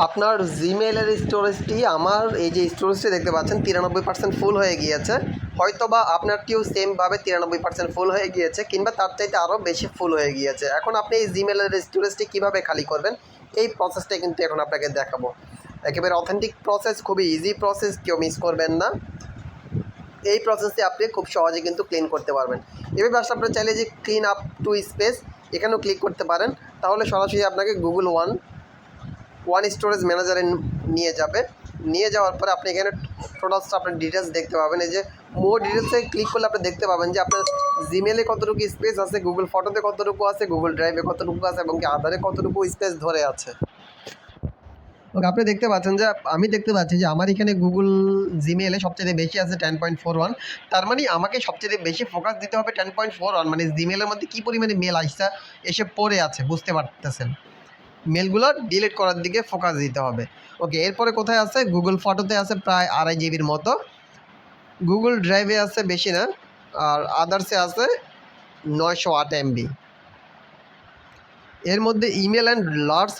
আপনার জিমেইলের স্টোরেজটি আমার এই যে স্টোরেজটি দেখতে পাচ্ছেন 93% ফুল হয়ে গিয়েছে। হয়তোবা আপনারটিও সেমভাবে 93% ফুল হয়ে গিয়েছে কিংবা তার চাইতে আরও বেশি ফুল হয়ে গিয়েছে। এখন আপনি এই জিমেইলের স্টোরেজটি কীভাবে খালি করবেন এই প্রসেসটাই কিন্তু এখন আপনাকে দেখাবো। একেবারে অথেন্টিক প্রসেস, খুবই ইজি প্রসেস, কেউ মিস করবেন না। এই প্রসেসে আপনি খুব সহজে কিন্তু ক্লিন করতে পারবেন। এভাবে আসলে আপনারা চাইলে যে ক্লিন আপ টু স্পেস এখানেও ক্লিক করতে পারেন, তাহলে সরাসরি আপনাকে গুগল ওয়ান স্টোরেজ ম্যানেজারে নিয়ে যাবে। নিয়ে যাওয়ার পরে আপনি এখানে টোটালসটা আপনার ডিটেলস দেখতে পাবেন। এই যে মোর ডিটেলসে ক্লিক করলে আপনি দেখতে পাবেন যে আপনার জিমেলে কতটুকু স্পেস আছে, গুগল ফটোতে কতটুকু আছে, গুগল ড্রাইভে কতটুকু আছে এবং কি আধারে কতটুকু স্পেস ধরে আছে। ওকে, আপনি দেখতে পাচ্ছেন যে আমি দেখতে পাচ্ছি যে আমার এখানে গুগল জিমেলে সবচেয়ে বেশি আছে 10.41। তার মানে আমাকে সবচেয়ে বেশি ফোকাস দিতে হবে 10.41, মানে জিমেলের মধ্যে কী পরিমাণে মেল এসে পড়ে আছে বুঝতে পারতেছেন। মেলগুলো ডিলিট করার দিকে ফোকাস দিতে হবে। ওকে, এরপরে কোথায় আছে? গুগল ফটোতে আছে প্রায় 2.5 জিবির মতো, গুগল ড্রাইভে আছে বেশি না, আর আদার্সে আছে 908 MB। এর মধ্যে ইমেল অ্যান্ড লার্জ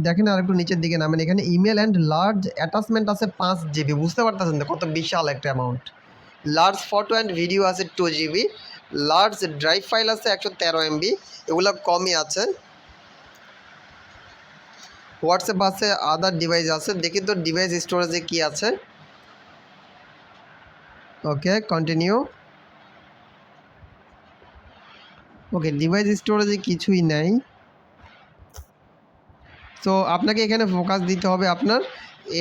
দেখেন, আর একটু নিচের দিকে নামেন, এখানে ইমেল অ্যান্ড লার্জ অ্যাটাচমেন্ট আছে 5 জিবি। বুঝতে পারতেছেন তো কত বিশাল একটা amount. Large photo and video আছে 2 জিবি। লার্জ ড্রাইভ ফাইল আছে 113 MB, এগুলো কমই আছে। হোয়াটসঅ্যাপ আছে, আদার ডিভাইস আছে। দেখি তো ডিভাইস স্টোরেজে কি আছে। ওকে, কন্টিনিউ। ওকে, ডিভাইস স্টোরেজে কিছুই নাই। তো আপনাকে এখানে ফোকাস দিতে হবে আপনার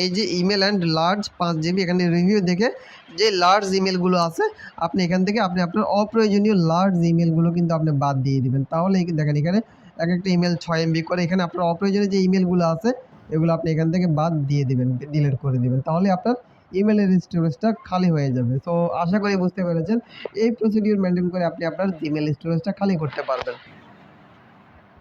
এই যে ইমেল অ্যান্ড লার্জ 5 জিবি। এখানে রিভিউ দেখে যে লার্জ ইমেলগুলো আছে আপনি এখান থেকে আপনার অপ্রয়োজনীয় লার্জ ইমেলগুলো কিন্তু আপনি বাদ দিয়ে দিবেন। তাহলে দেখেন এখানে এক একটা ইমেল 6 MB করে। এখানে আপনার অপ্রয়োজনীয় যে ইমেলগুলো আছে এগুলো আপনি এখান থেকে বাদ দিয়ে দিবেন, ডিলিট করে দিবেন। তাহলে আপনার ইমেলের স্টোরেজটা খালি হয়ে যাবে। তো আশা করি বুঝতে পেরেছেন। এই প্রসিডিউর মেনটেন করে আপনি আপনার ইমেল স্টোরেজটা খালি করতে পারবেন।